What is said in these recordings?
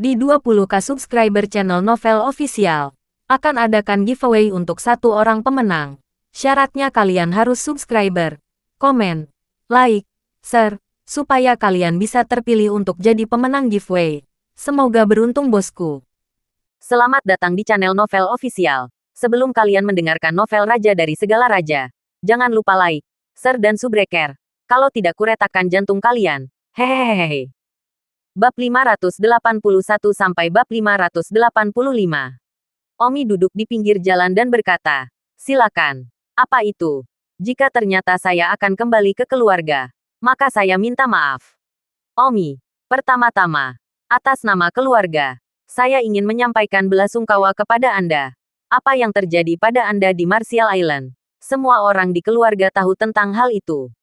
Di 20k subscriber channel Novel Official, akan adakan giveaway untuk satu orang pemenang. Syaratnya kalian harus subscriber, komen, like, share, supaya kalian bisa terpilih untuk jadi pemenang giveaway. Semoga beruntung bosku. Selamat datang di channel Novel Official. Sebelum kalian mendengarkan novel Raja dari Segala Raja, jangan lupa like, share dan subscribe. Kalau tidak kuretakan jantung kalian. Hehehehe. Bab 581 sampai bab 585. Omi duduk di pinggir jalan dan berkata, "Silakan. Apa itu? Jika ternyata saya akan kembali ke keluarga, maka saya minta maaf. Omi, pertama-tama, atas nama keluarga, saya ingin menyampaikan belasungkawa kepada Anda. Apa yang terjadi pada Anda di Martial Island? Semua orang di keluarga tahu tentang hal itu.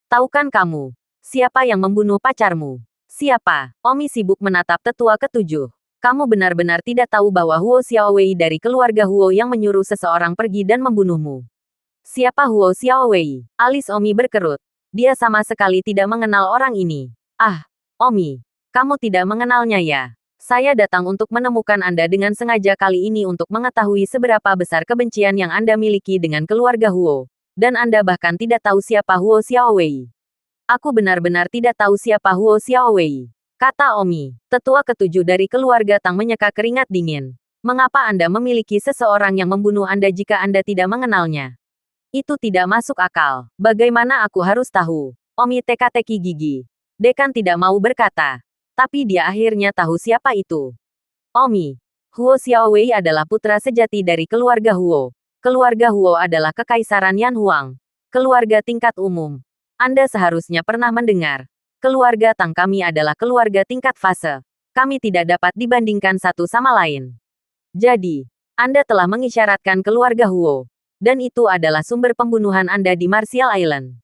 Tahukan kamu, siapa yang membunuh pacarmu? Siapa?" Omi sibuk menatap tetua ketujuh. "Kamu benar-benar tidak tahu bahwa Huo Xiaowei dari keluarga Huo yang menyuruh seseorang pergi dan membunuhmu." "Siapa Huo Xiaowei?" Alis Omi berkerut. Dia sama sekali tidak mengenal orang ini. "Ah, Omi, kamu tidak mengenalnya ya? Saya datang untuk menemukan Anda dengan sengaja kali ini untuk mengetahui seberapa besar kebencian yang Anda miliki dengan keluarga Huo. Dan Anda bahkan tidak tahu siapa Huo Xiaowei." "Aku benar-benar tidak tahu siapa Huo Xiaowei," kata Omi. Tetua ketujuh dari keluarga Tang menyeka keringat dingin. "Mengapa Anda memiliki seseorang yang membunuh Anda jika Anda tidak mengenalnya? Itu tidak masuk akal. Bagaimana aku harus tahu?" Omi teka-teki gigi. Dekan tidak mau berkata. Tapi dia akhirnya tahu siapa itu. "Omi, Huo Xiaowei adalah putra sejati dari keluarga Huo. Keluarga Huo adalah kekaisaran Yan Huang. Keluarga tingkat umum. Anda seharusnya pernah mendengar. Keluarga Tang kami adalah keluarga tingkat fase. Kami tidak dapat dibandingkan satu sama lain. Jadi, Anda telah mengisyaratkan keluarga Huo. Dan itu adalah sumber pembunuhan Anda di Martial Island.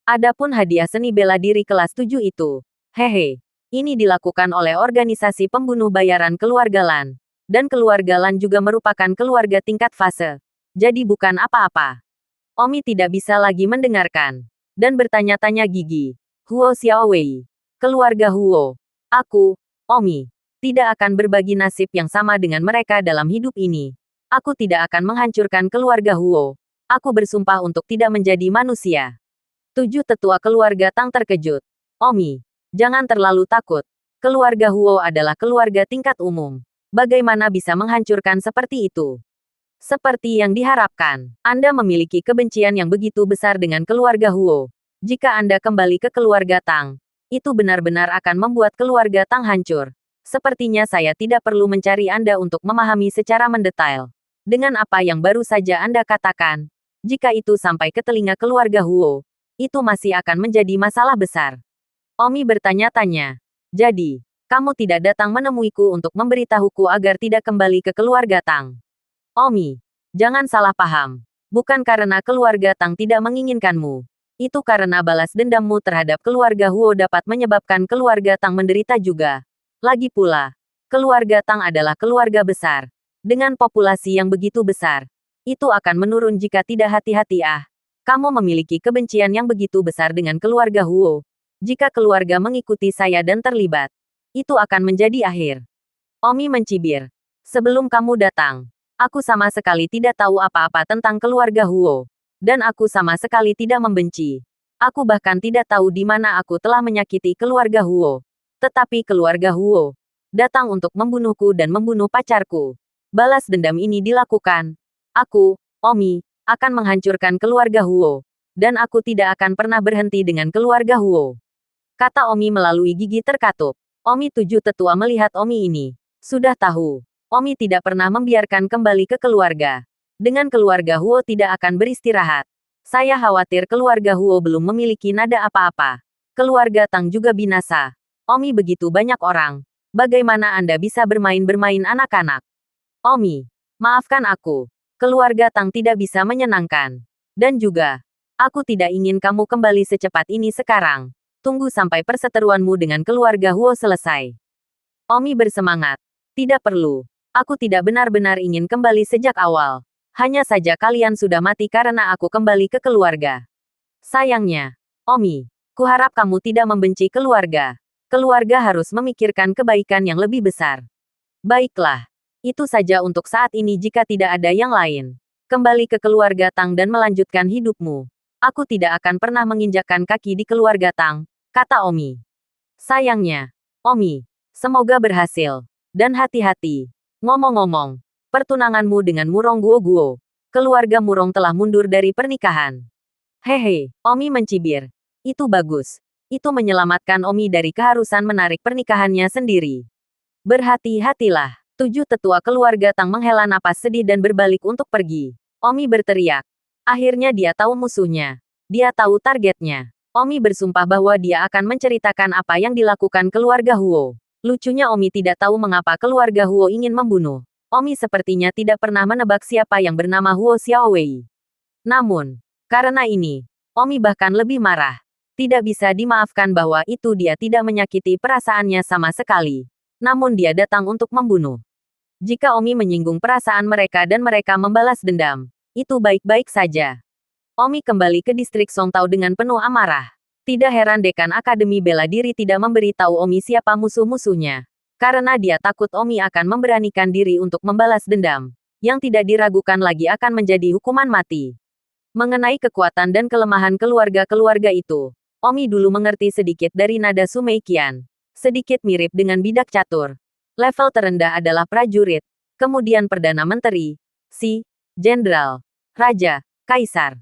Adapun hadiah seni bela diri kelas 7 itu. Hehe. Ini dilakukan oleh organisasi pembunuh bayaran keluarga Lan. Dan keluarga Lan juga merupakan keluarga tingkat fase. Jadi bukan apa-apa." Omi tidak bisa lagi mendengarkan. Dan bertanya-tanya gigi. "Huo Xiaowei. Keluarga Huo. Aku, Omi, tidak akan berbagi nasib yang sama dengan mereka dalam hidup ini. Aku tidak akan menghancurkan keluarga Huo. Aku bersumpah untuk tidak menjadi manusia." Tujuh tetua keluarga Tang terkejut. "Omi, jangan terlalu takut. Keluarga Huo adalah keluarga tingkat umum. Bagaimana bisa menghancurkan seperti itu? Seperti yang diharapkan, Anda memiliki kebencian yang begitu besar dengan keluarga Huo. Jika Anda kembali ke keluarga Tang, itu benar-benar akan membuat keluarga Tang hancur. Sepertinya saya tidak perlu mencari Anda untuk memahami secara mendetail. Dengan apa yang baru saja Anda katakan, jika itu sampai ke telinga keluarga Huo, itu masih akan menjadi masalah besar." Omi bertanya-tanya. "Jadi, kamu tidak datang menemuiku untuk memberitahuku agar tidak kembali ke keluarga Tang?" "Omi, jangan salah paham. Bukan karena keluarga Tang tidak menginginkanmu. Itu karena balas dendammu terhadap keluarga Huo dapat menyebabkan keluarga Tang menderita juga. Lagi pula, keluarga Tang adalah keluarga besar. Dengan populasi yang begitu besar, itu akan menurun jika tidak hati-hati. Kamu memiliki kebencian yang begitu besar dengan keluarga Huo. Jika keluarga mengikuti saya dan terlibat, itu akan menjadi akhir." Omi mencibir. "Sebelum kamu datang, aku sama sekali tidak tahu apa-apa tentang keluarga Huo. Dan aku sama sekali tidak membenci. Aku bahkan tidak tahu di mana aku telah menyakiti keluarga Huo. Tetapi keluarga Huo datang untuk membunuhku dan membunuh pacarku. Balas dendam ini dilakukan. Aku, Omi, akan menghancurkan keluarga Huo. Dan aku tidak akan pernah berhenti dengan keluarga Huo," kata Omi melalui gigi terkatup. Omi tujuh tetua melihat Omi ini. Sudah tahu. Omi tidak pernah membiarkan kembali ke keluarga. Dengan keluarga Huo tidak akan beristirahat. Saya khawatir keluarga Huo belum memiliki nada apa-apa. Keluarga Tang juga binasa. Omi begitu banyak orang. Bagaimana Anda bisa bermain-bermain anak-anak? Omi, maafkan aku. Keluarga Tang tidak bisa menyenangkan. Dan juga, aku tidak ingin kamu kembali secepat ini sekarang. Tunggu sampai perseteruanmu dengan keluarga Huo selesai. Omi bersemangat. "Tidak perlu. Aku tidak benar-benar ingin kembali sejak awal. Hanya saja kalian sudah mati karena aku kembali ke keluarga. Sayangnya, Omi, kuharap kamu tidak membenci keluarga. Keluarga harus memikirkan kebaikan yang lebih besar. Baiklah. Itu saja untuk saat ini jika tidak ada yang lain. Kembali ke keluarga Tang dan melanjutkan hidupmu. Aku tidak akan pernah menginjakkan kaki di keluarga Tang, kata Omi. Sayangnya, Omi, semoga berhasil. Dan hati-hati. Ngomong-ngomong, pertunanganmu dengan Murong Guo-Guo. Keluarga Murong telah mundur dari pernikahan. Hehe, Omi mencibir. Itu bagus. Itu menyelamatkan Omi dari keharusan menarik pernikahannya sendiri. Berhati-hatilah. 7 tetua keluarga Tang menghela napas sedih dan berbalik untuk pergi. Omi berteriak. Akhirnya dia tahu musuhnya. Dia tahu targetnya. Omi bersumpah bahwa dia akan menceritakan apa yang dilakukan keluarga Huo. Lucunya Omi tidak tahu mengapa keluarga Huo ingin membunuh. Omi sepertinya tidak pernah menebak siapa yang bernama Huo Xiaowei. Namun, karena ini, Omi bahkan lebih marah. Tidak bisa dimaafkan bahwa itu dia tidak menyakiti perasaannya sama sekali. Namun dia datang untuk membunuh. Jika Omi menyinggung perasaan mereka dan mereka membalas dendam, itu baik-baik saja. Omi kembali ke distrik Songtao dengan penuh amarah. Tidak heran dekan Akademi Bela Diri tidak memberitahu Omi siapa musuh-musuhnya. Karena dia takut Omi akan memberanikan diri untuk membalas dendam. Yang tidak diragukan lagi akan menjadi hukuman mati. Mengenai kekuatan dan kelemahan keluarga-keluarga itu, Omi dulu mengerti sedikit dari nada Sumeikian. Sedikit mirip dengan bidak catur. Level terendah adalah prajurit, kemudian Perdana Menteri, Jenderal, Raja, Kaisar.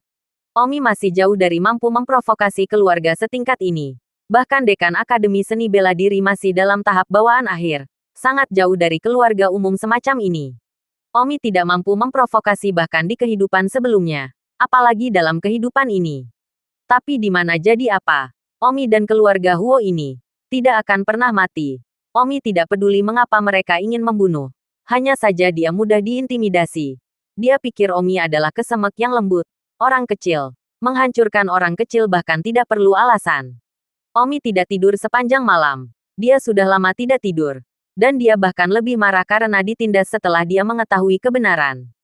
Omi masih jauh dari mampu memprovokasi keluarga setingkat ini. Bahkan dekan Akademi Seni Bela Diri masih dalam tahap bawaan akhir. Sangat jauh dari keluarga umum semacam ini. Omi tidak mampu memprovokasi bahkan di kehidupan sebelumnya. Apalagi dalam kehidupan ini. Tapi di mana jadi apa? Omi dan keluarga Huo ini tidak akan pernah mati. Omi tidak peduli mengapa mereka ingin membunuh. Hanya saja dia mudah diintimidasi. Dia pikir Omi adalah kesemek yang lembut. Orang kecil. Menghancurkan orang kecil bahkan tidak perlu alasan. Omi tidak tidur sepanjang malam. Dia sudah lama tidak tidur. Dan dia bahkan lebih marah karena ditindas setelah dia mengetahui kebenaran.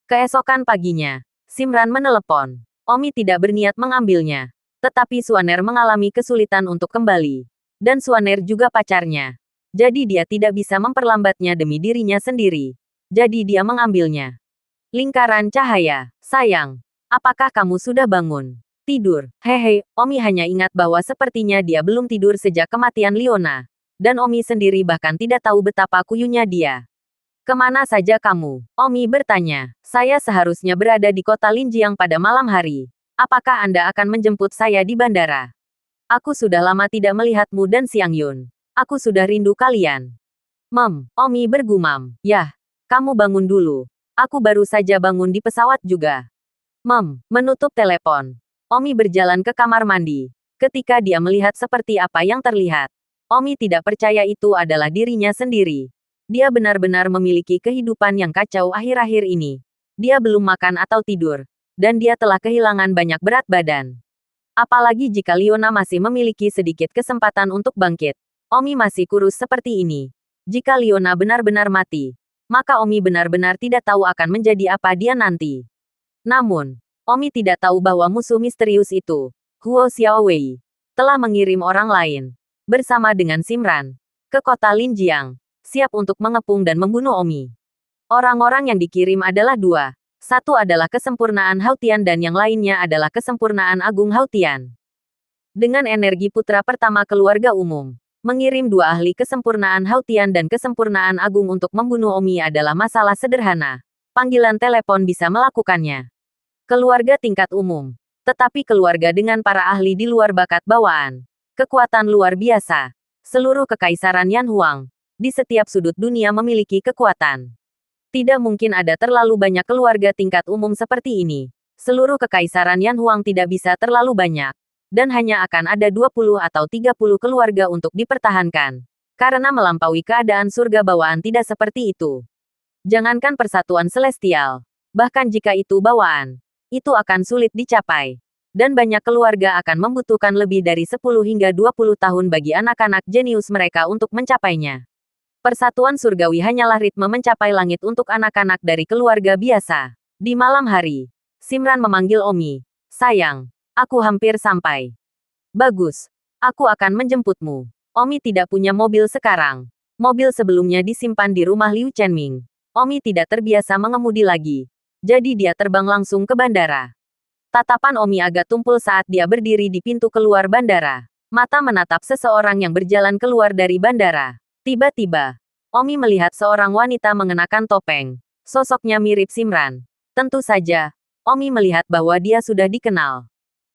Keesokan paginya, Simran menelepon. Omi tidak berniat mengambilnya. Tetapi Suaner mengalami kesulitan untuk kembali. Dan Suaner juga pacarnya. Jadi dia tidak bisa memperlambatnya demi dirinya sendiri. Jadi dia mengambilnya. Lingkaran cahaya. Sayang. Apakah kamu sudah bangun? Tidur. Hehe, Omi hanya ingat bahwa sepertinya dia belum tidur sejak kematian Liona. Dan Omi sendiri bahkan tidak tahu betapa kuyunya dia. Kemana saja kamu? Omi bertanya. Saya seharusnya berada di kota Linjiang pada malam hari. Apakah Anda akan menjemput saya di bandara? Aku sudah lama tidak melihatmu dan Xiang Yun. Aku sudah rindu kalian. Omi bergumam. Yah, kamu bangun dulu. Aku baru saja bangun di pesawat juga. Menutup telepon. Omi berjalan ke kamar mandi. Ketika dia melihat seperti apa yang terlihat, Omi tidak percaya itu adalah dirinya sendiri. Dia benar-benar memiliki kehidupan yang kacau akhir-akhir ini. Dia belum makan atau tidur. Dan dia telah kehilangan banyak berat badan. Apalagi jika Liona masih memiliki sedikit kesempatan untuk bangkit. Omi masih kurus seperti ini. Jika Liona benar-benar mati, maka Omi benar-benar tidak tahu akan menjadi apa dia nanti. Namun, Omi tidak tahu bahwa musuh misterius itu, Huo Xiaowei, telah mengirim orang lain, bersama dengan Simran, ke kota Linjiang, siap untuk mengepung dan membunuh Omi. Orang-orang yang dikirim adalah dua. Satu adalah kesempurnaan Hautian dan yang lainnya adalah kesempurnaan Agung Hautian. Dengan energi putra pertama keluarga umum, mengirim dua ahli kesempurnaan Hautian dan kesempurnaan Agung untuk membunuh Omi adalah masalah sederhana. Panggilan telepon bisa melakukannya. Keluarga tingkat umum. Tetapi keluarga dengan para ahli di luar bakat bawaan. Kekuatan luar biasa. Seluruh kekaisaran Yan Huang. Di setiap sudut dunia memiliki kekuatan. Tidak mungkin ada terlalu banyak keluarga tingkat umum seperti ini. Seluruh kekaisaran Yan Huang tidak bisa terlalu banyak. Dan hanya akan ada 20 atau 30 keluarga untuk dipertahankan. Karena melampaui keadaan surga bawaan tidak seperti itu. Jangankan persatuan celestial. Bahkan jika itu bawaan, itu akan sulit dicapai. Dan banyak keluarga akan membutuhkan lebih dari 10 hingga 20 tahun bagi anak-anak jenius mereka untuk mencapainya. Persatuan surgawi hanyalah ritme mencapai langit untuk anak-anak dari keluarga biasa. Di malam hari, Simran memanggil Omi. Sayang. Aku hampir sampai. Bagus. Aku akan menjemputmu. Omi tidak punya mobil sekarang. Mobil sebelumnya disimpan di rumah Liu Chenming. Omi tidak terbiasa mengemudi lagi. Jadi dia terbang langsung ke bandara. Tatapan Omi agak tumpul saat dia berdiri di pintu keluar bandara. Mata menatap seseorang yang berjalan keluar dari bandara. Tiba-tiba, Omi melihat seorang wanita mengenakan topeng. Sosoknya mirip Simran. Tentu saja, Omi melihat bahwa dia sudah dikenal.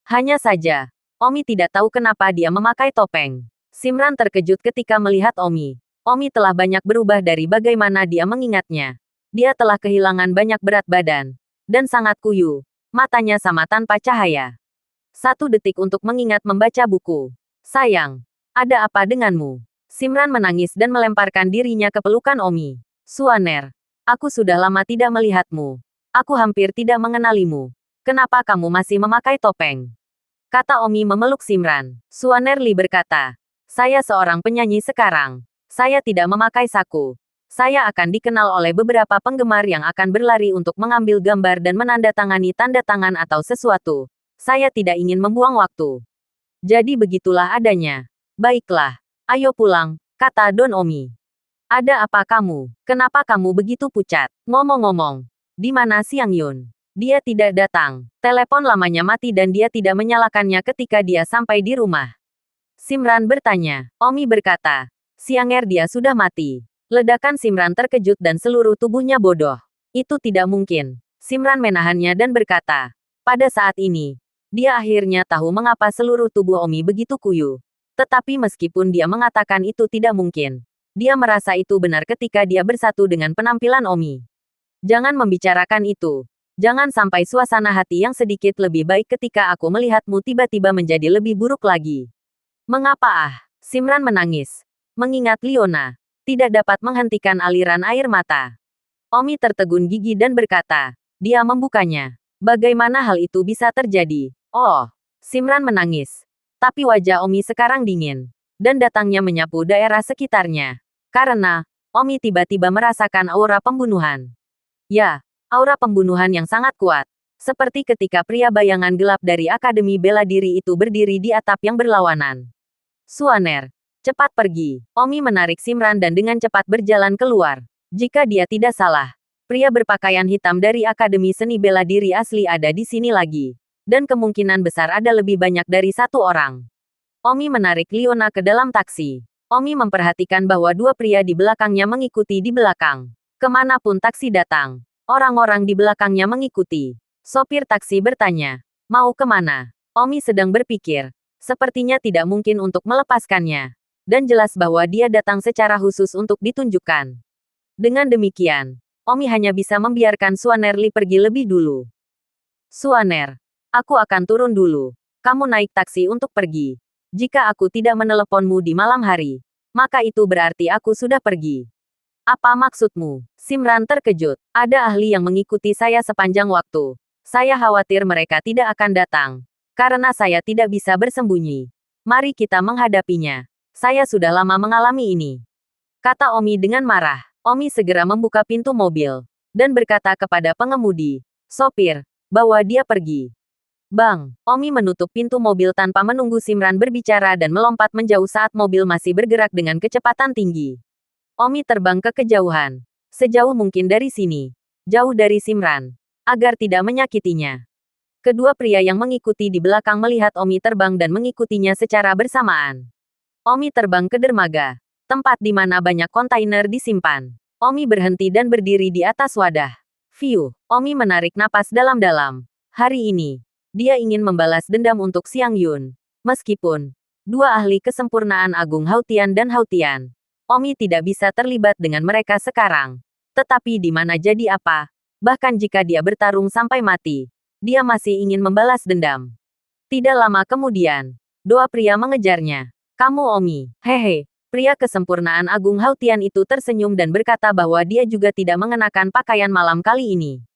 Hanya saja, Omi tidak tahu kenapa dia memakai topeng. Simran terkejut ketika melihat Omi. Omi telah banyak berubah dari bagaimana dia mengingatnya. Dia telah kehilangan banyak berat badan. Dan sangat kuyu. Matanya sama tanpa cahaya. 1 detik untuk mengingat membaca buku. Sayang, ada apa denganmu? Simran menangis dan melemparkan dirinya ke pelukan Omi. Suaner, aku sudah lama tidak melihatmu. Aku hampir tidak mengenalimu. Kenapa kamu masih memakai topeng? Kata Omi memeluk Simran. Suaner Li berkata, saya seorang penyanyi sekarang. Saya tidak memakai saku. Saya akan dikenal oleh beberapa penggemar yang akan berlari untuk mengambil gambar dan menandatangani tanda tangan atau sesuatu. Saya tidak ingin membuang waktu. Jadi begitulah adanya. Baiklah, ayo pulang, kata Don Omi. Ada apa kamu? Kenapa kamu begitu pucat? Ngomong-ngomong, di mana Siang Yun? Dia tidak datang. Telepon lamanya mati dan dia tidak menyalakannya ketika dia sampai di rumah. Simran bertanya. Omi berkata, Sianger dia sudah mati. Ledakan Simran terkejut dan seluruh tubuhnya bodoh. Itu tidak mungkin. Simran menahannya dan berkata, pada saat ini, dia akhirnya tahu mengapa seluruh tubuh Omi begitu kuyu. Tetapi meskipun dia mengatakan itu tidak mungkin, dia merasa itu benar ketika dia bersatu dengan penampilan Omi. Jangan membicarakan itu. Jangan sampai suasana hati yang sedikit lebih baik ketika aku melihatmu tiba-tiba menjadi lebih buruk lagi. Mengapa ah? Simran menangis. Mengingat Liona, tidak dapat menghentikan aliran air mata. Omi tertegun gigi dan berkata, dia membukanya. Bagaimana hal itu bisa terjadi? Oh, Simran menangis. Tapi wajah Omi sekarang dingin. Dan datangnya menyapu daerah sekitarnya. Karena, Omi tiba-tiba merasakan aura pembunuhan. Ya, aura pembunuhan yang sangat kuat. Seperti ketika pria bayangan gelap dari Akademi Bela Diri itu berdiri di atap yang berlawanan. Suaner, cepat pergi. Omi menarik Simran dan dengan cepat berjalan keluar. Jika dia tidak salah, pria berpakaian hitam dari Akademi Seni Bela Diri asli ada di sini lagi. Dan kemungkinan besar ada lebih banyak dari 1 orang. Omi menarik Liona ke dalam taksi. Omi memperhatikan bahwa 2 pria di belakangnya mengikuti di belakang. Kemanapun taksi datang, orang-orang di belakangnya mengikuti. Sopir taksi bertanya, mau kemana? Omi sedang berpikir. Sepertinya tidak mungkin untuk melepaskannya. Dan jelas bahwa dia datang secara khusus untuk ditunjukkan. Dengan demikian, Omi hanya bisa membiarkan Suaner Li pergi lebih dulu. Suaner, aku akan turun dulu. Kamu naik taksi untuk pergi. Jika aku tidak meneleponmu di malam hari, maka itu berarti aku sudah pergi. Apa maksudmu? Simran terkejut. Ada ahli yang mengikuti saya sepanjang waktu. Saya khawatir mereka tidak akan datang. Karena saya tidak bisa bersembunyi. Mari kita menghadapinya. Saya sudah lama mengalami ini. Kata Omi dengan marah. Omi segera membuka pintu mobil. Dan berkata kepada pengemudi, sopir, bawa dia pergi. Bang, Omi menutup pintu mobil tanpa menunggu Simran berbicara dan melompat menjauh saat mobil masih bergerak dengan kecepatan tinggi. Omi terbang ke kejauhan. Sejauh mungkin dari sini. Jauh dari Simran. Agar tidak menyakitinya. Kedua pria yang mengikuti di belakang melihat Omi terbang dan mengikutinya secara bersamaan. Omi terbang ke dermaga. Tempat di mana banyak kontainer disimpan. Omi berhenti dan berdiri di atas wadah. Fiu, Omi menarik napas dalam-dalam. Hari ini, dia ingin membalas dendam untuk Siang Yun. Meskipun, 2 ahli kesempurnaan agung Hautian dan Hautian. Omi tidak bisa terlibat dengan mereka sekarang. Tetapi di mana jadi apa? Bahkan jika dia bertarung sampai mati, dia masih ingin membalas dendam. Tidak lama kemudian, 2 pria mengejarnya. Kamu Omi, hehe. Pria kesempurnaan agung Hautian itu tersenyum dan berkata bahwa dia juga tidak mengenakan pakaian malam kali ini.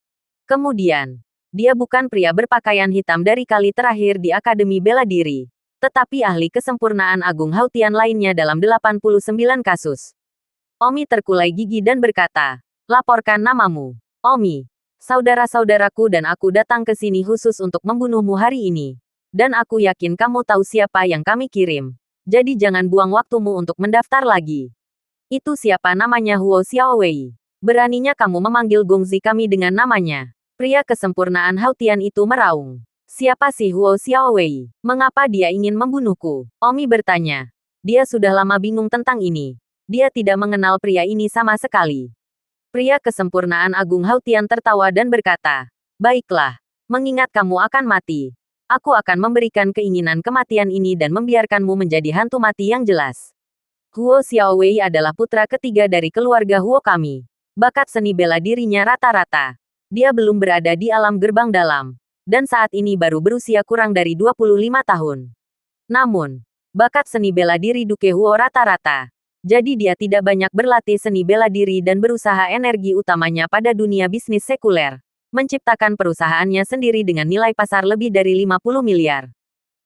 Kemudian, dia bukan pria berpakaian hitam dari kali terakhir di Akademi Bela Diri, tetapi ahli kesempurnaan agung Hautian lainnya dalam 89 kasus. Omi terkulai gigi dan berkata, laporkan namamu. Omi, saudara-saudaraku dan aku datang ke sini khusus untuk membunuhmu hari ini. Dan aku yakin kamu tahu siapa yang kami kirim. Jadi jangan buang waktumu untuk mendaftar lagi. Itu siapa namanya Huo Xiaowei? Beraninya kamu memanggil Gongzi kami dengan namanya. Pria kesempurnaan Hautian itu meraung. Siapa si Huo Xiaowei? Mengapa dia ingin membunuhku? Omi bertanya. Dia sudah lama bingung tentang ini. Dia tidak mengenal pria ini sama sekali. Pria kesempurnaan Agung Hautian tertawa dan berkata, "Baiklah, mengingat kamu akan mati. Aku akan memberikan keinginan kematian ini dan membiarkanmu menjadi hantu mati yang jelas." Huo Xiaowei adalah putra ketiga dari keluarga Huo kami. Bakat seni bela dirinya rata-rata. Dia belum berada di alam gerbang dalam. Dan saat ini baru berusia kurang dari 25 tahun. Namun, bakat seni bela diri Duke Huo rata-rata. Jadi dia tidak banyak berlatih seni bela diri dan berusaha energi utamanya pada dunia bisnis sekuler. Menciptakan perusahaannya sendiri dengan nilai pasar lebih dari 50 miliar.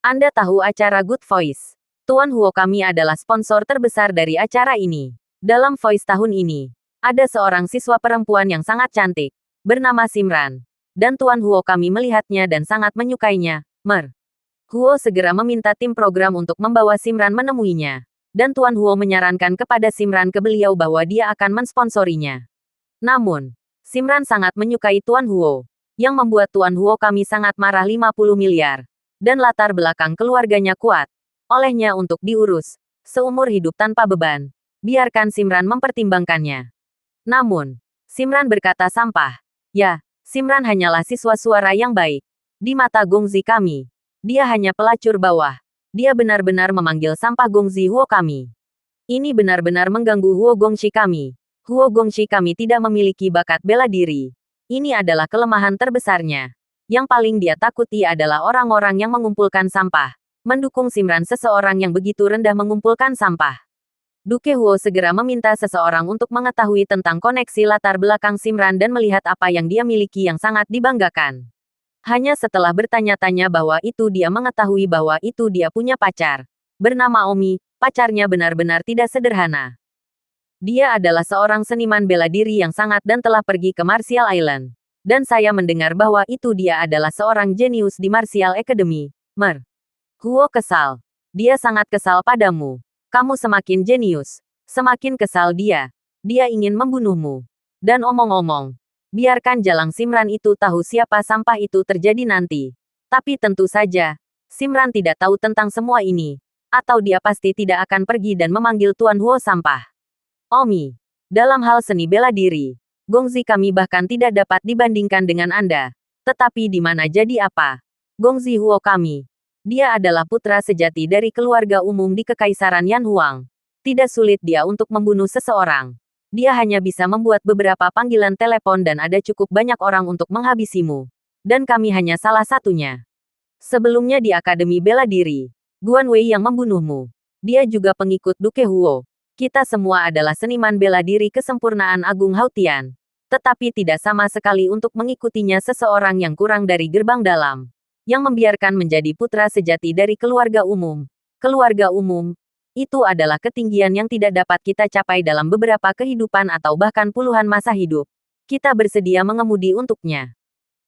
Anda tahu acara Good Voice? Tuan Huo kami adalah sponsor terbesar dari acara ini. Dalam Voice tahun ini, ada seorang siswa perempuan yang sangat cantik, bernama Simran. Dan Tuan Huo kami melihatnya dan sangat menyukainya. Huo segera meminta tim program untuk membawa Simran menemuinya. Dan Tuan Huo menyarankan kepada Simran ke beliau bahwa dia akan mensponsorinya. Namun, Simran sangat menyukai Tuan Huo, yang membuat Tuan Huo kami sangat marah 50 miliar. Dan latar belakang keluarganya kuat. Olehnya untuk diurus, seumur hidup tanpa beban. Biarkan Simran mempertimbangkannya. Namun, Simran berkata sampah. Ya, Simran hanyalah siswa suara yang baik. Di mata Gongzi kami, dia hanya pelacur bawah. Dia benar-benar memanggil sampah Gongzi Huo kami. Ini benar-benar mengganggu Huo Gongshi kami. Huo Gongshi kami tidak memiliki bakat bela diri. Ini adalah kelemahan terbesarnya. Yang paling dia takuti adalah orang-orang yang mengumpulkan sampah. Mendukung Simran seseorang yang begitu rendah mengumpulkan sampah. Duke Huo segera meminta seseorang untuk mengetahui tentang koneksi latar belakang Simran dan melihat apa yang dia miliki yang sangat dibanggakan. Hanya setelah bertanya-tanya bahwa itu dia mengetahui bahwa itu dia punya pacar. Bernama Omi, pacarnya benar-benar tidak sederhana. Dia adalah seorang seniman bela diri yang sangat dan telah pergi ke Martial Island. Dan saya mendengar bahwa itu dia adalah seorang jenius di Martial Academy. Huo kesal. Dia sangat kesal padamu. Kamu semakin jenius. Semakin kesal dia. Dia ingin membunuhmu. Dan omong-omong, biarkan Jalang Simran itu tahu siapa sampah itu terjadi nanti. Tapi tentu saja, Simran tidak tahu tentang semua ini. Atau dia pasti tidak akan pergi dan memanggil Tuan Huo sampah. Omi, dalam hal seni bela diri, Gongzi kami bahkan tidak dapat dibandingkan dengan Anda. Tetapi di mana jadi apa? Gongzi Huo kami. Dia adalah putra sejati dari keluarga umum di Kekaisaran Yan Huang. Tidak sulit dia untuk membunuh seseorang. Dia hanya bisa membuat beberapa panggilan telepon dan ada cukup banyak orang untuk menghabisimu. Dan kami hanya salah satunya. Sebelumnya di Akademi Bela Diri, Guan Wei yang membunuhmu. Dia juga pengikut Duke Huo. Kita semua adalah seniman bela diri kesempurnaan Agung Hautian. Tetapi tidak sama sekali untuk mengikutinya seseorang yang kurang dari gerbang dalam. Yang membiarkan menjadi putra sejati dari keluarga umum. Keluarga umum. Itu adalah ketinggian yang tidak dapat kita capai dalam beberapa kehidupan atau bahkan puluhan masa hidup. Kita bersedia mengemudi untuknya.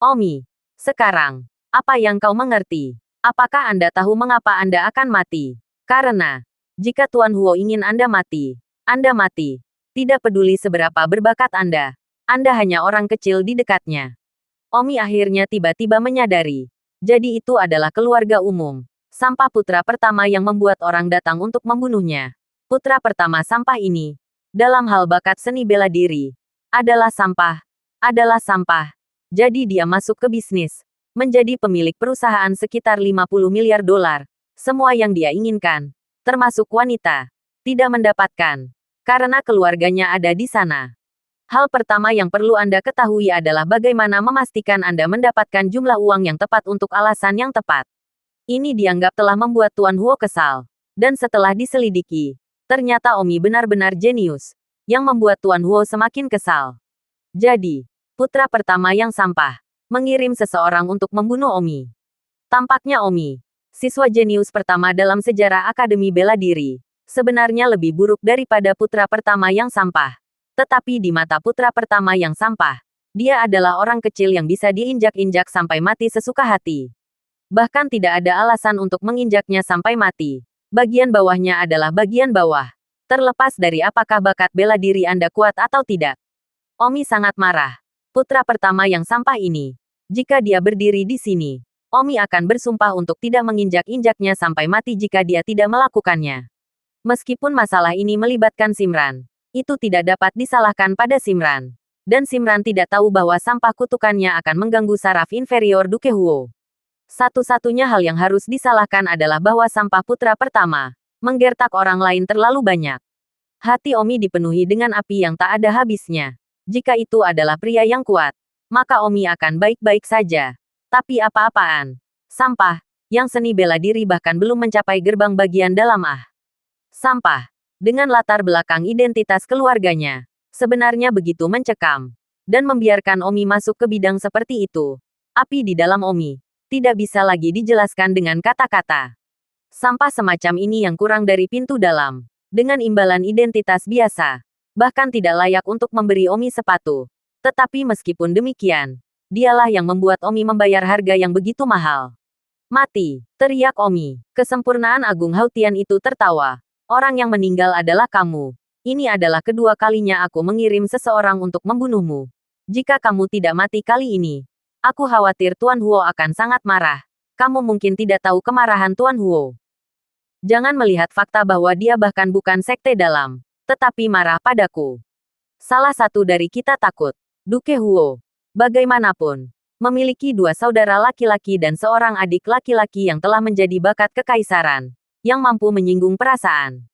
Omi, sekarang, apa yang kau mengerti? Apakah Anda tahu mengapa Anda akan mati? Karena, jika Tuan Huo ingin Anda mati, Anda mati. Tidak peduli seberapa berbakat Anda hanya orang kecil di dekatnya. Omi akhirnya tiba-tiba menyadari. Jadi itu adalah keluarga umum. Sampah putra pertama yang membuat orang datang untuk membunuhnya. Putra pertama sampah ini, dalam hal bakat seni bela diri, adalah sampah. Jadi dia masuk ke bisnis, menjadi pemilik perusahaan sekitar 50 miliar dolar. Semua yang dia inginkan, termasuk wanita, tidak mendapatkan. Karena keluarganya ada di sana. Hal pertama yang perlu Anda ketahui adalah bagaimana memastikan Anda mendapatkan jumlah uang yang tepat untuk alasan yang tepat. Ini dianggap telah membuat Tuan Huo kesal. Dan setelah diselidiki, ternyata Omi benar-benar jenius, yang membuat Tuan Huo semakin kesal. Jadi, putra pertama yang sampah, mengirim seseorang untuk membunuh Omi. Tampaknya Omi, siswa jenius pertama dalam sejarah Akademi Bela Diri, sebenarnya lebih buruk daripada putra pertama yang sampah. Tetapi di mata putra pertama yang sampah, dia adalah orang kecil yang bisa diinjak-injak sampai mati sesuka hati. Bahkan tidak ada alasan untuk menginjaknya sampai mati. Bagian bawahnya adalah bagian bawah. Terlepas dari apakah bakat bela diri Anda kuat atau tidak. Omi sangat marah. Putra pertama yang sampah ini. Jika dia berdiri di sini, Omi akan bersumpah untuk tidak menginjak-injaknya sampai mati jika dia tidak melakukannya. Meskipun masalah ini melibatkan Simran, itu tidak dapat disalahkan pada Simran. Dan Simran tidak tahu bahwa sampah kutukannya akan mengganggu saraf inferior Duke Huo. Satu-satunya hal yang harus disalahkan adalah bahwa sampah putra pertama menggertak orang lain terlalu banyak. Hati Omi dipenuhi dengan api yang tak ada habisnya. Jika itu adalah pria yang kuat, maka Omi akan baik-baik saja. Tapi apa-apaan? Sampah, yang seni bela diri bahkan belum mencapai gerbang bagian dalam Sampah, dengan latar belakang identitas keluarganya, sebenarnya begitu mencekam. Dan membiarkan Omi masuk ke bidang seperti itu. Api di dalam Omi, tidak bisa lagi dijelaskan dengan kata-kata. Sampah semacam ini yang kurang dari pintu dalam, dengan imbalan identitas biasa. Bahkan tidak layak untuk memberi Omi sepatu. Tetapi meskipun demikian, dialah yang membuat Omi membayar harga yang begitu mahal. Mati, teriak Omi. Kesempurnaan Agung Hautian itu tertawa. Orang yang meninggal adalah kamu. Ini adalah kedua kalinya aku mengirim seseorang untuk membunuhmu. Jika kamu tidak mati kali ini, aku khawatir Tuan Huo akan sangat marah. Kamu mungkin tidak tahu kemarahan Tuan Huo. Jangan melihat fakta bahwa dia bahkan bukan sekte dalam, tetapi marah padaku. Salah satu dari kita takut. Duke Huo, bagaimanapun, memiliki dua saudara laki-laki dan seorang adik laki-laki yang telah menjadi bakat kekaisaran, yang mampu menyinggung perasaan.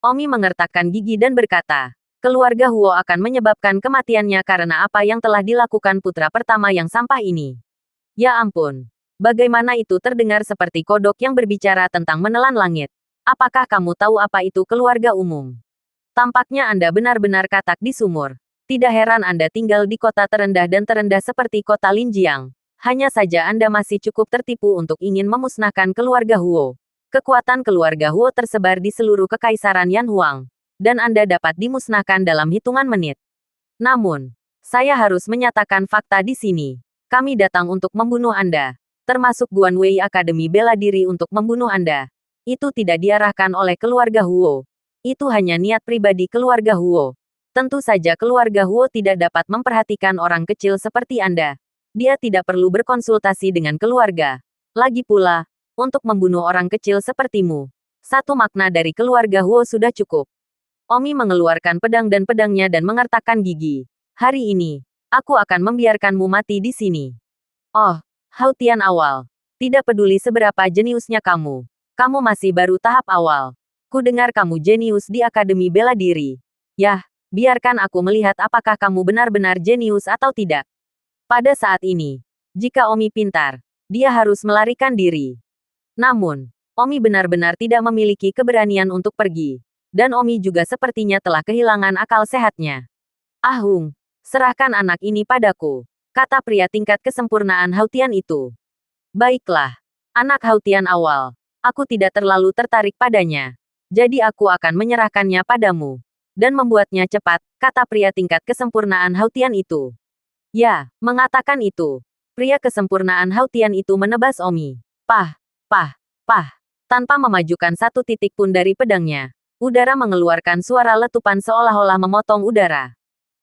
Omi mengertakkan gigi dan berkata, keluarga Huo akan menyebabkan kematiannya karena apa yang telah dilakukan putra pertama yang sampah ini. Ya ampun, bagaimana itu terdengar seperti kodok yang berbicara tentang menelan langit. Apakah kamu tahu apa itu keluarga umum? Tampaknya Anda benar-benar katak di sumur. Tidak heran Anda tinggal di kota terendah dan terendah seperti kota Linjiang. Hanya saja Anda masih cukup tertipu untuk ingin memusnahkan keluarga Huo. Kekuatan keluarga Huo tersebar di seluruh kekaisaran Yanhuang. Dan Anda dapat dimusnahkan dalam hitungan menit. Namun, saya harus menyatakan fakta di sini. Kami datang untuk membunuh Anda. Termasuk Guan Wei Akademi Bela Diri untuk membunuh Anda. Itu tidak diarahkan oleh keluarga Huo. Itu hanya niat pribadi keluarga Huo. Tentu saja keluarga Huo tidak dapat memperhatikan orang kecil seperti Anda. Dia tidak perlu berkonsultasi dengan keluarga. Lagi pula, untuk membunuh orang kecil sepertimu, satu makna dari keluarga Huo sudah cukup. Omi mengeluarkan pedang dan pedangnya dan mengertakkan gigi. Hari ini, aku akan membiarkanmu mati di sini. Oh, Hautian awal. Tidak peduli seberapa jeniusnya kamu. Kamu masih baru tahap awal. Ku dengar kamu jenius di Akademi Bela Diri. Yah, biarkan aku melihat apakah kamu benar-benar jenius atau tidak. Pada saat ini, jika Omi pintar, dia harus melarikan diri. Namun, Omi benar-benar tidak memiliki keberanian untuk pergi. Dan Omi juga sepertinya telah kehilangan akal sehatnya. Ahung, serahkan anak ini padaku, kata pria tingkat kesempurnaan Hautian itu. Baiklah, anak Hautian awal, aku tidak terlalu tertarik padanya. Jadi aku akan menyerahkannya padamu. Dan membuatnya cepat, kata pria tingkat kesempurnaan Hautian itu. Ya, mengatakan itu. Pria kesempurnaan Hautian itu menebas Omi. Pah, pah, pah. Tanpa memajukan satu titik pun dari pedangnya. Udara mengeluarkan suara letupan seolah-olah memotong udara.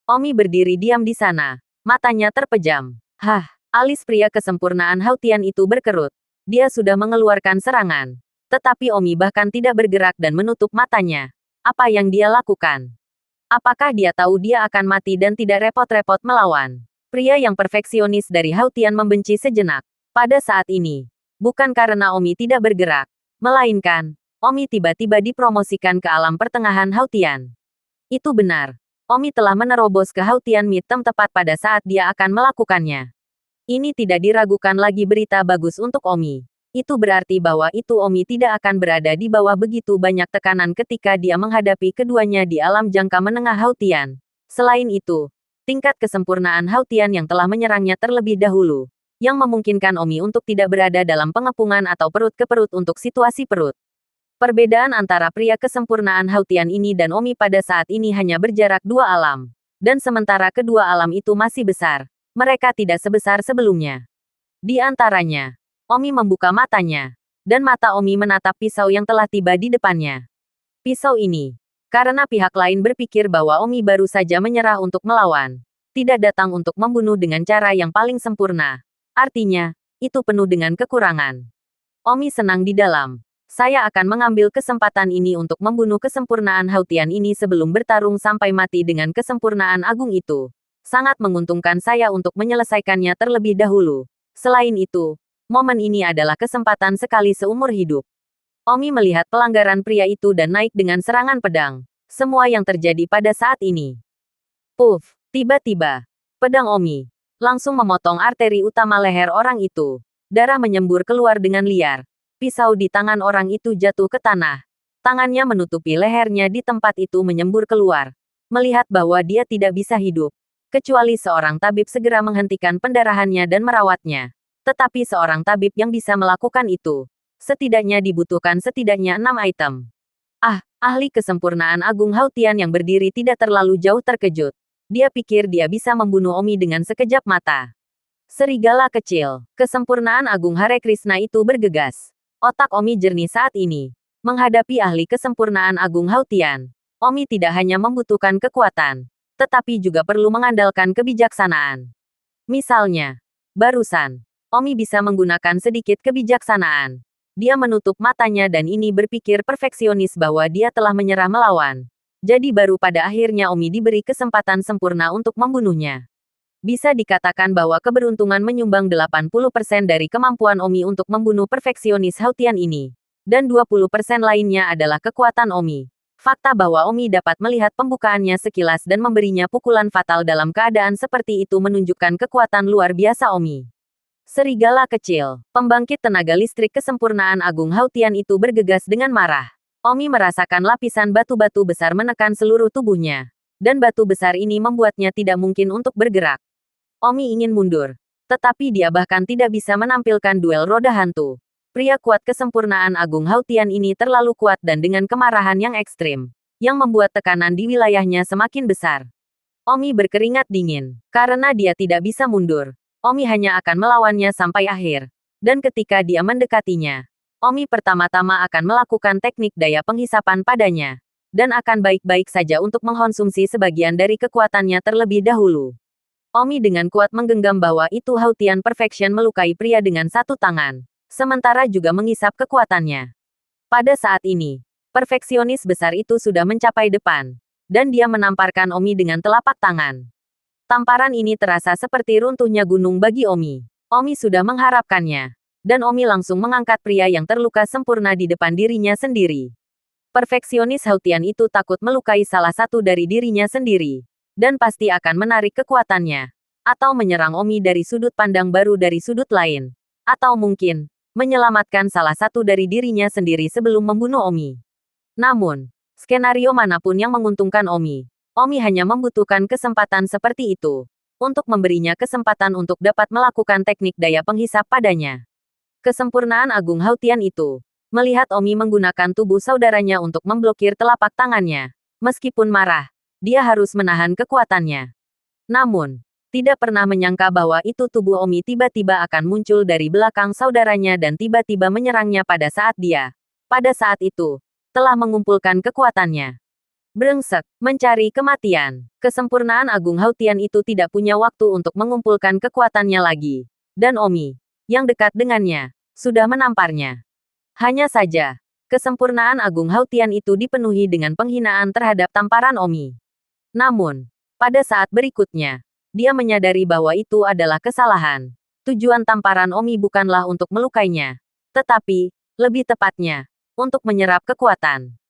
Omi berdiri diam di sana. Matanya terpejam. Hah, alis pria kesempurnaan Hautian itu berkerut. Dia sudah mengeluarkan serangan. Tetapi Omi bahkan tidak bergerak dan menutup matanya. Apa yang dia lakukan? Apakah dia tahu dia akan mati dan tidak repot-repot melawan? Pria yang perfeksionis dari Hautian membenci sejenak. Pada saat ini, bukan karena Omi tidak bergerak, melainkan, Omi tiba-tiba dipromosikan ke alam pertengahan Hautian. Itu benar. Omi telah menerobos ke Hautian Midtem tepat pada saat dia akan melakukannya. Ini tidak diragukan lagi berita bagus untuk Omi. Itu berarti bahwa itu Omi tidak akan berada di bawah begitu banyak tekanan ketika dia menghadapi keduanya di alam jangka menengah Hautian. Selain itu, tingkat kesempurnaan Hautian yang telah menyerangnya terlebih dahulu, yang memungkinkan Omi untuk tidak berada dalam pengepungan atau perut ke perut untuk situasi perut. Perbedaan antara pria kesempurnaan Hautian ini dan Omi pada saat ini hanya berjarak 2 alam. Dan sementara kedua alam itu masih besar, mereka tidak sebesar sebelumnya. Di antaranya, Omi membuka matanya, dan mata Omi menatap pisau yang telah tiba di depannya. Pisau ini, Karena pihak lain berpikir bahwa Omi baru saja menyerah untuk melawan. Tidak datang untuk membunuh dengan cara yang paling sempurna. Artinya, itu penuh dengan kekurangan. Omi senang di dalam. Saya akan mengambil kesempatan ini untuk membunuh kesempurnaan Hautian ini sebelum bertarung sampai mati dengan kesempurnaan agung itu. Sangat menguntungkan saya untuk menyelesaikannya terlebih dahulu. Selain itu, momen ini adalah kesempatan sekali seumur hidup. Omi melihat pelanggaran pria itu dan naik dengan serangan pedang. Semua yang terjadi pada saat ini. Puff, tiba-tiba, pedang Omi langsung memotong arteri utama leher orang itu. Darah menyembur keluar dengan liar. Pisau di tangan orang itu jatuh ke tanah. Tangannya menutupi lehernya di tempat itu menyembur keluar. Melihat bahwa dia tidak bisa hidup. Kecuali seorang tabib segera menghentikan pendarahannya dan merawatnya. Tetapi seorang tabib yang bisa melakukan itu. Setidaknya dibutuhkan setidaknya 6 item. Ahli kesempurnaan Agung Hautian yang berdiri tidak terlalu jauh terkejut. Dia pikir dia bisa membunuh Omi dengan sekejap mata. Serigala kecil, kesempurnaan Agung Hare Krishna itu bergegas. Otak Omi jernih saat ini. Menghadapi ahli kesempurnaan Agung Hautian, Omi tidak hanya membutuhkan kekuatan, tetapi juga perlu mengandalkan kebijaksanaan. Misalnya, barusan, Omi bisa menggunakan sedikit kebijaksanaan. Dia menutup matanya dan ini berpikir perfeksionis bahwa dia telah menyerah melawan. Jadi baru pada akhirnya Omi diberi kesempatan sempurna untuk membunuhnya. Bisa dikatakan bahwa keberuntungan menyumbang 80% dari kemampuan Omi untuk membunuh perfeksionis Hautian ini. Dan 20% lainnya adalah kekuatan Omi. Fakta bahwa Omi dapat melihat pembukaannya sekilas dan memberinya pukulan fatal dalam keadaan seperti itu menunjukkan kekuatan luar biasa Omi. Serigala kecil, pembangkit tenaga listrik kesempurnaan Agung Hautian itu bergegas dengan marah. Omi merasakan lapisan batu-batu besar menekan seluruh tubuhnya. Dan batu besar ini membuatnya tidak mungkin untuk bergerak. Omi ingin mundur. Tetapi dia bahkan tidak bisa menampilkan duel roda hantu. Pria kuat kesempurnaan Agung Hautian ini terlalu kuat dan dengan kemarahan yang ekstrim. Yang membuat tekanan di wilayahnya semakin besar. Omi berkeringat dingin. Karena dia tidak bisa mundur. Omi hanya akan melawannya sampai akhir. Dan ketika dia mendekatinya, Omi pertama-tama akan melakukan teknik daya penghisapan padanya. Dan akan baik-baik saja untuk mengkonsumsi sebagian dari kekuatannya terlebih dahulu. Omi dengan kuat menggenggam bahwa itu Hautian Perfection melukai pria dengan satu tangan. Sementara juga mengisap kekuatannya. Pada saat ini, perfeksionis besar itu sudah mencapai depan. Dan dia menamparkan Omi dengan telapak tangan. Tamparan ini terasa seperti runtuhnya gunung bagi Omi. Omi sudah mengharapkannya. Dan Omi langsung mengangkat pria yang terluka sempurna di depan dirinya sendiri. Perfeksionis Hautian itu takut melukai salah satu dari dirinya sendiri. Dan pasti akan menarik kekuatannya. Atau menyerang Omi dari sudut pandang baru dari sudut lain. Atau mungkin, menyelamatkan salah satu dari dirinya sendiri sebelum membunuh Omi. Namun, skenario manapun yang menguntungkan Omi, Omi hanya membutuhkan kesempatan seperti itu. Untuk memberinya kesempatan untuk dapat melakukan teknik daya penghisap padanya. Kesempurnaan Agung Hautian itu. Melihat Omi menggunakan tubuh saudaranya untuk memblokir telapak tangannya. Meskipun marah, dia harus menahan kekuatannya. Namun, tidak pernah menyangka bahwa itu tubuh Omi tiba-tiba akan muncul dari belakang saudaranya dan tiba-tiba menyerangnya pada saat dia, pada saat itu, telah mengumpulkan kekuatannya. Brengsek, mencari kematian. Kesempurnaan Agung Hautian itu tidak punya waktu untuk mengumpulkan kekuatannya lagi. Dan Omi, yang dekat dengannya, sudah menamparnya. Hanya saja, kesempurnaan Agung Hautian itu dipenuhi dengan penghinaan terhadap tamparan Omi. Namun, pada saat berikutnya, dia menyadari bahwa itu adalah kesalahan. Tujuan tamparan Omi bukanlah untuk melukainya. Tetapi, lebih tepatnya, untuk menyerap kekuatan.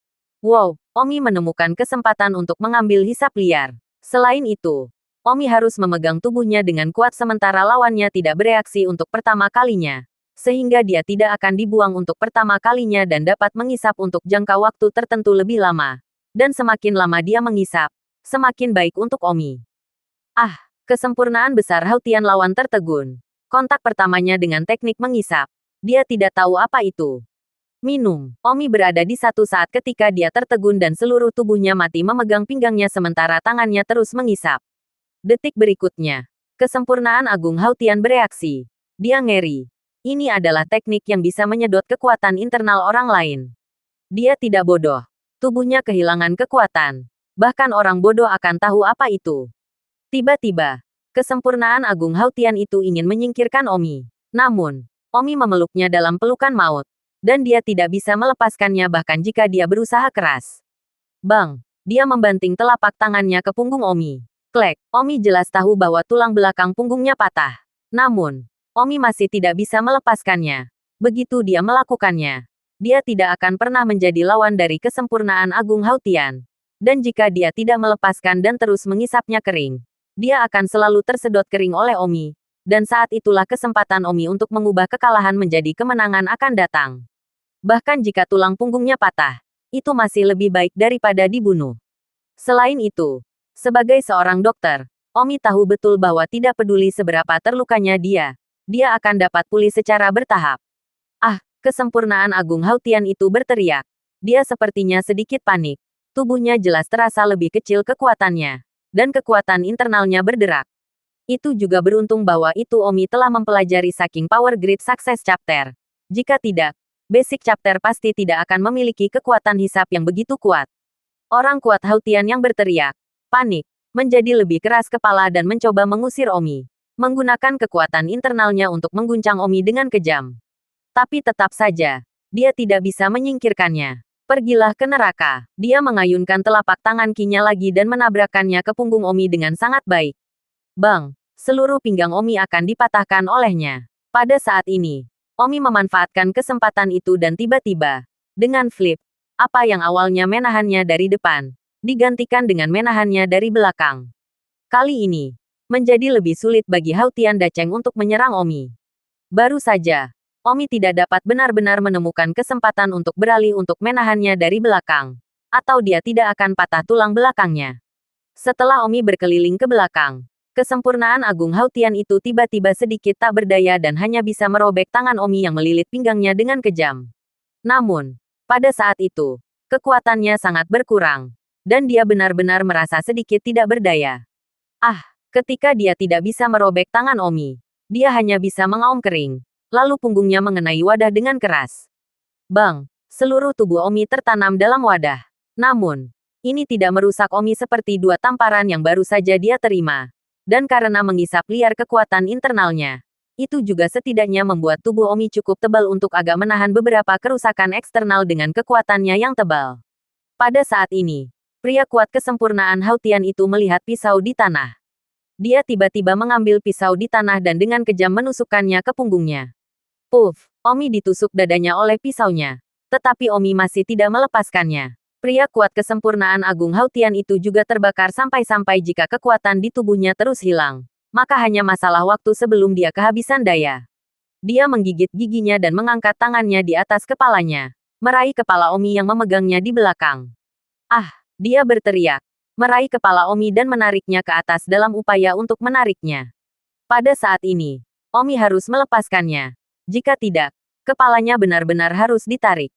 Wow, Omi menemukan kesempatan untuk mengambil hisap liar. Selain itu, Omi harus memegang tubuhnya dengan kuat sementara lawannya tidak bereaksi untuk pertama kalinya. Sehingga dia tidak akan dibuang untuk pertama kalinya dan dapat mengisap untuk jangka waktu tertentu lebih lama. Dan semakin lama dia mengisap, semakin baik untuk Omi. Kesempurnaan besar Hautian lawan tertegun. Kontak pertamanya dengan teknik mengisap. Dia tidak tahu apa itu. Minum. Omi berada di satu saat ketika dia tertegun dan seluruh tubuhnya mati memegang pinggangnya sementara tangannya terus mengisap. Detik berikutnya, kesempurnaan Agung Hautian bereaksi. Dia ngeri. Ini adalah teknik yang bisa menyedot kekuatan internal orang lain. Dia tidak bodoh. Tubuhnya kehilangan kekuatan. Bahkan orang bodoh akan tahu apa itu. Tiba-tiba, kesempurnaan agung Hautian itu ingin menyingkirkan Omi. Namun, Omi memeluknya dalam pelukan maut. Dan dia tidak bisa melepaskannya bahkan jika dia berusaha keras. Bang! Dia membanting telapak tangannya ke punggung Omi. Klek! Omi jelas tahu bahwa tulang belakang punggungnya patah. Namun, Omi masih tidak bisa melepaskannya. Begitu dia melakukannya, dia tidak akan pernah menjadi lawan dari kesempurnaan agung Hautian. Dan jika dia tidak melepaskan dan terus mengisapnya kering, dia akan selalu tersedot kering oleh Omi. Dan saat itulah kesempatan Omi untuk mengubah kekalahan menjadi kemenangan akan datang. Bahkan jika tulang punggungnya patah, itu masih lebih baik daripada dibunuh. Selain itu, sebagai seorang dokter, Omi tahu betul bahwa tidak peduli seberapa terlukanya dia akan dapat pulih secara bertahap. Ah, kesempurnaan agung Hautian itu berteriak. Dia sepertinya sedikit panik. Tubuhnya jelas terasa lebih kecil kekuatannya. Dan kekuatan internalnya berderak. Itu juga beruntung bahwa itu Omi telah mempelajari Saking Power Grid Success Chapter. Jika tidak, Basic Chapter pasti tidak akan memiliki kekuatan hisap yang begitu kuat. Orang kuat Hautian yang berteriak, panik, menjadi lebih keras kepala dan mencoba mengusir Omi. Menggunakan kekuatan internalnya untuk mengguncang Omi dengan kejam. Tapi tetap saja, dia tidak bisa menyingkirkannya. Pergilah ke neraka. Dia mengayunkan telapak tangan kirinya lagi dan menabrakkannya ke punggung Omi dengan sangat baik. Bang! Seluruh pinggang Omi akan dipatahkan olehnya. Pada saat ini, Omi memanfaatkan kesempatan itu dan tiba-tiba, dengan flip, apa yang awalnya menahannya dari depan, digantikan dengan menahannya dari belakang. Kali ini, menjadi lebih sulit bagi Hautian Dacheng untuk menyerang Omi. Baru saja, Omi tidak dapat benar-benar menemukan kesempatan untuk beralih untuk menahannya dari belakang. Atau dia tidak akan patah tulang belakangnya. Setelah Omi berkeliling ke belakang, kesempurnaan agung Hautian itu tiba-tiba sedikit tak berdaya dan hanya bisa merobek tangan Omi yang melilit pinggangnya dengan kejam. Namun, pada saat itu, kekuatannya sangat berkurang. Dan dia benar-benar merasa sedikit tidak berdaya. Ah, ketika dia tidak bisa merobek tangan Omi, dia hanya bisa mengaum kering. Lalu punggungnya mengenai wadah dengan keras. Bang! Seluruh tubuh Omi tertanam dalam wadah. Namun, ini tidak merusak Omi seperti dua tamparan yang baru saja dia terima. Dan karena mengisap liar kekuatan internalnya, itu juga setidaknya membuat tubuh Omi cukup tebal untuk agak menahan beberapa kerusakan eksternal dengan kekuatannya yang tebal. Pada saat ini, pria kuat kesempurnaan Hautian itu melihat pisau di tanah. Dia tiba-tiba mengambil pisau di tanah dan dengan kejam menusukkannya ke punggungnya. Puff! Omi ditusuk dadanya oleh pisaunya. Tetapi Omi masih tidak melepaskannya. Pria kuat kesempurnaan agung Hautian itu juga terbakar sampai-sampai jika kekuatan di tubuhnya terus hilang. Maka hanya masalah waktu sebelum dia kehabisan daya. Dia menggigit giginya dan mengangkat tangannya di atas kepalanya. Meraih kepala Omi yang memegangnya di belakang. Ah! Dia berteriak. Meraih kepala Omi dan menariknya ke atas dalam upaya untuk menariknya. Pada saat ini, Omi harus melepaskannya. Jika tidak, kepalanya benar-benar harus ditarik.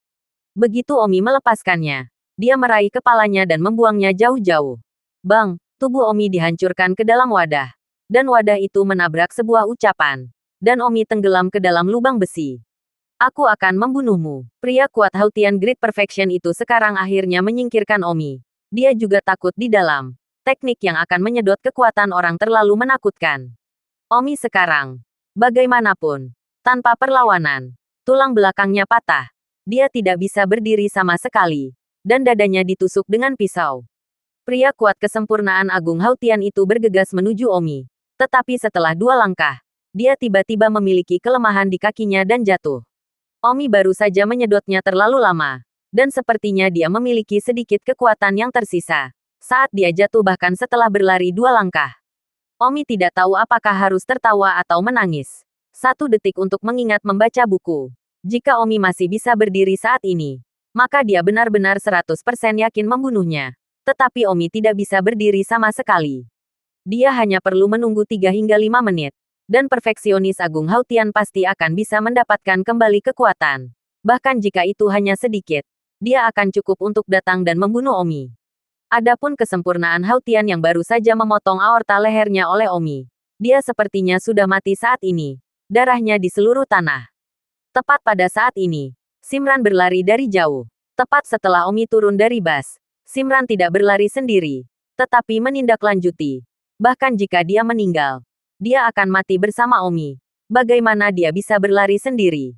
Begitu Omi melepaskannya, dia meraih kepalanya dan membuangnya jauh-jauh. Bang! Tubuh Omi dihancurkan ke dalam wadah. Dan wadah itu menabrak sebuah ucapan. Dan Omi tenggelam ke dalam lubang besi. Aku akan membunuhmu. Pria kuat Hautian Great Perfection itu sekarang akhirnya menyingkirkan Omi. Dia juga takut di dalam. Teknik yang akan menyedot kekuatan orang terlalu menakutkan. Omi sekarang, bagaimanapun, tanpa perlawanan, tulang belakangnya patah. Dia tidak bisa berdiri sama sekali. Dan dadanya ditusuk dengan pisau. Pria kuat kesempurnaan agung Hautian itu bergegas menuju Omi. Tetapi setelah 2 langkah, dia tiba-tiba memiliki kelemahan di kakinya dan jatuh. Omi baru saja menyedotnya terlalu lama. Dan sepertinya dia memiliki sedikit kekuatan yang tersisa. Saat dia jatuh bahkan setelah berlari 2 langkah. Omi tidak tahu apakah harus tertawa atau menangis. 1 detik untuk mengingat membaca buku. Jika Omi masih bisa berdiri saat ini, maka dia benar-benar 100% yakin membunuhnya. Tetapi Omi tidak bisa berdiri sama sekali. Dia hanya perlu menunggu 3 hingga 5 menit. Dan perfeksionis agung Hautian pasti akan bisa mendapatkan kembali kekuatan. Bahkan jika itu hanya sedikit, dia akan cukup untuk datang dan membunuh Omi. Adapun kesempurnaan Hautian yang baru saja memotong aorta lehernya oleh Omi. Dia sepertinya sudah mati saat ini. Darahnya di seluruh tanah. Tepat pada saat ini, Simran berlari dari jauh. Tepat setelah Omi turun dari bus, Simran tidak berlari sendiri, tetapi menindaklanjuti. Bahkan jika dia meninggal, dia akan mati bersama Omi. Bagaimana dia bisa berlari sendiri?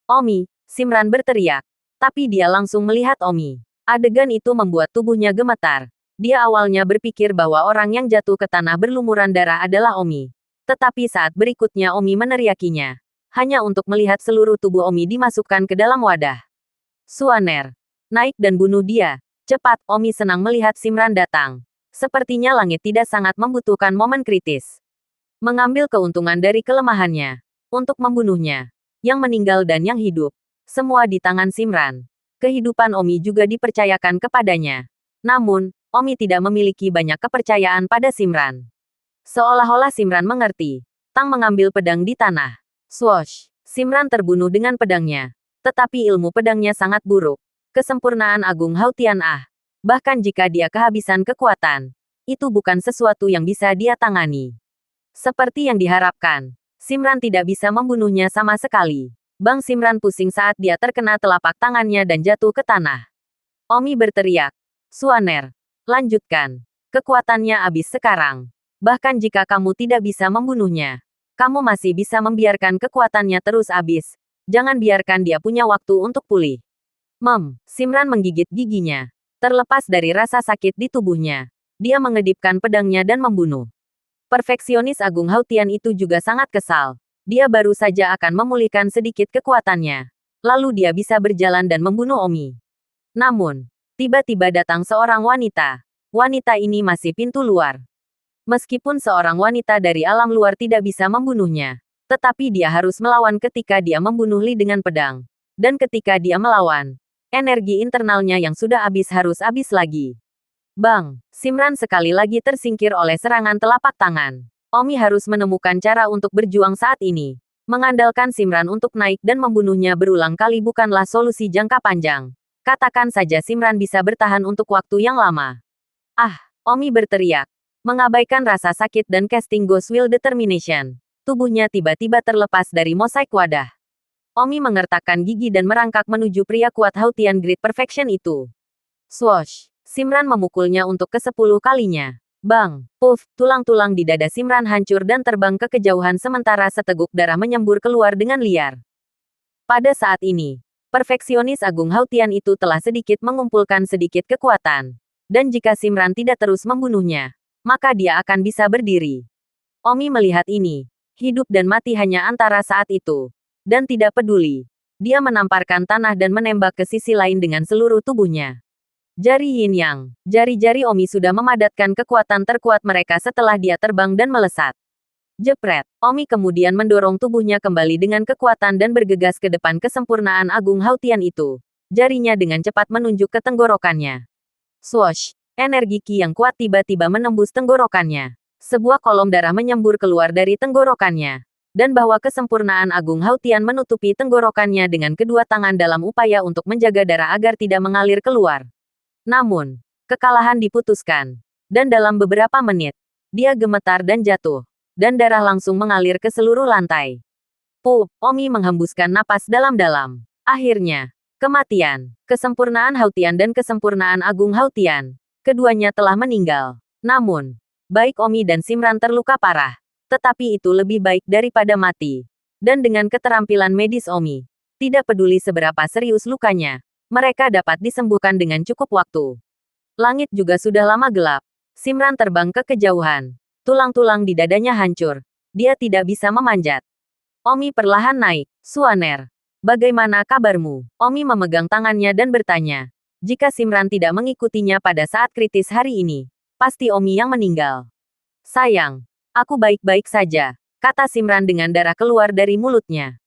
Omi, Simran berteriak. Tapi dia langsung melihat Omi. Adegan itu membuat tubuhnya gemetar. Dia awalnya berpikir bahwa orang yang jatuh ke tanah berlumuran darah adalah Omi. Tetapi saat berikutnya Omi meneriakinya. Hanya untuk melihat seluruh tubuh Omi dimasukkan ke dalam wadah. Suaner. Naik dan bunuh dia. Cepat, Omi senang melihat Simran datang. Sepertinya langit tidak sangat membutuhkan momen kritis. Mengambil keuntungan dari kelemahannya. Untuk membunuhnya. Yang meninggal dan yang hidup. Semua di tangan Simran. Kehidupan Omi juga dipercayakan kepadanya. Namun, Omi tidak memiliki banyak kepercayaan pada Simran. Seolah-olah Simran mengerti. Tang mengambil pedang di tanah. Swoosh. Simran terbunuh dengan pedangnya. Tetapi ilmu pedangnya sangat buruk. Kesempurnaan Agung Hautian Ah. Bahkan jika dia kehabisan kekuatan, itu bukan sesuatu yang bisa dia tangani. Seperti yang diharapkan, Simran tidak bisa membunuhnya sama sekali. Bang Simran pusing saat dia terkena telapak tangannya dan jatuh ke tanah. Omi berteriak. Suaner. Lanjutkan. Kekuatannya habis sekarang. Bahkan jika kamu tidak bisa membunuhnya, kamu masih bisa membiarkan kekuatannya terus habis. Jangan biarkan dia punya waktu untuk pulih. Simran menggigit giginya. Terlepas dari rasa sakit di tubuhnya, dia mengedipkan pedangnya dan membunuh. Perfeksionis Agung Hautian itu juga sangat kesal. Dia baru saja akan memulihkan sedikit kekuatannya. Lalu dia bisa berjalan dan membunuh Omi. Namun, tiba-tiba datang seorang wanita. Wanita ini masih pintu luar. Meskipun seorang wanita dari alam luar tidak bisa membunuhnya, tetapi dia harus melawan ketika dia membunuh Li dengan pedang. Dan ketika dia melawan, energi internalnya yang sudah habis harus habis lagi. Bang, Simran sekali lagi tersingkir oleh serangan telapak tangan. Omi harus menemukan cara untuk berjuang saat ini. Mengandalkan Simran untuk naik dan membunuhnya berulang kali bukanlah solusi jangka panjang. Katakan saja Simran bisa bertahan untuk waktu yang lama. Ah, Omi berteriak. Mengabaikan rasa sakit dan casting Ghost Will Determination. Tubuhnya tiba-tiba terlepas dari mosaik wadah. Omi mengertakkan gigi dan merangkak menuju pria kuat Hautian Great Perfection itu. Swoosh! Simran memukulnya untuk ke-10 kalinya. Bang! Puff! Tulang-tulang di dada Simran hancur dan terbang ke kejauhan sementara seteguk darah menyembur keluar dengan liar. Pada saat ini, perfeksionis Agung Hautian itu telah sedikit mengumpulkan sedikit kekuatan. Dan jika Simran tidak terus membunuhnya, maka dia akan bisa berdiri. Omi melihat ini. Hidup dan mati hanya antara saat itu. Dan tidak peduli. Dia menamparkan tanah dan menembak ke sisi lain dengan seluruh tubuhnya. Jari yin yang. Jari-jari Omi sudah memadatkan kekuatan terkuat mereka setelah dia terbang dan melesat. Jepret. Omi kemudian mendorong tubuhnya kembali dengan kekuatan dan bergegas ke depan kesempurnaan Agung Hautian itu. Jarinya dengan cepat menunjuk ke tenggorokannya. Swoosh. Energi ki yang kuat tiba-tiba menembus tenggorokannya. Sebuah kolom darah menyembur keluar dari tenggorokannya. Dan bahwa kesempurnaan Agung Hautian menutupi tenggorokannya dengan kedua tangan dalam upaya untuk menjaga darah agar tidak mengalir keluar. Namun, kekalahan diputuskan. Dan dalam beberapa menit, dia gemetar dan jatuh. Dan darah langsung mengalir ke seluruh lantai. Omi menghembuskan napas dalam-dalam. Akhirnya, kematian, kesempurnaan Hautian dan kesempurnaan Agung Hautian. Keduanya telah meninggal. Namun, baik Omi dan Simran terluka parah. Tetapi itu lebih baik daripada mati. Dan dengan keterampilan medis Omi, tidak peduli seberapa serius lukanya, mereka dapat disembuhkan dengan cukup waktu. Langit juga sudah lama gelap. Simran terbang ke kejauhan. Tulang-tulang di dadanya hancur. Dia tidak bisa memanjat. Omi perlahan naik. Suaner, bagaimana kabarmu? Omi memegang tangannya dan bertanya. Jika Simran tidak mengikutinya pada saat kritis hari ini, pasti Omi yang meninggal. Sayang. Aku baik-baik saja, kata Simran dengan darah keluar dari mulutnya.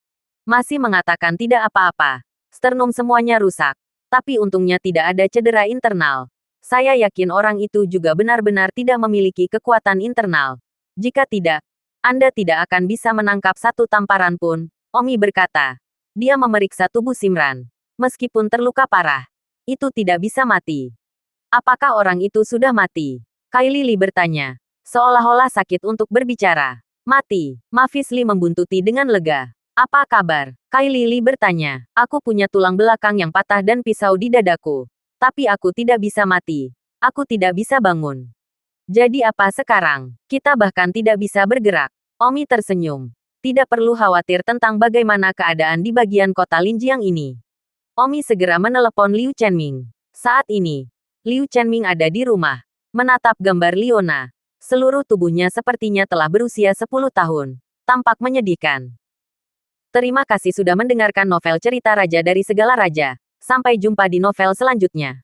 Masih mengatakan tidak apa-apa. Sternum semuanya rusak. Tapi untungnya tidak ada cedera internal. Saya yakin orang itu juga benar-benar tidak memiliki kekuatan internal. Jika tidak, Anda tidak akan bisa menangkap satu tamparan pun, Omi berkata. Dia memeriksa tubuh Simran. Meskipun terluka parah, itu tidak bisa mati. Apakah orang itu sudah mati? Kylie Li bertanya. Seolah-olah sakit untuk berbicara. Mati, Mavis Lee membuntuti dengan lega. Apa kabar? Kai Lili bertanya. Aku punya tulang belakang yang patah dan pisau di dadaku. Tapi aku tidak bisa mati. Aku tidak bisa bangun. Jadi apa sekarang? Kita bahkan tidak bisa bergerak. Omi tersenyum. Tidak perlu khawatir tentang bagaimana keadaan di bagian kota Linjiang ini. Omi segera menelepon Liu Chenming. Saat ini, Liu Chenming ada di rumah. Menatap gambar Liona. Seluruh tubuhnya sepertinya telah berusia 10 tahun. Tampak menyedihkan. Terima kasih sudah mendengarkan novel cerita Raja dari Segala Raja. Sampai jumpa di novel selanjutnya.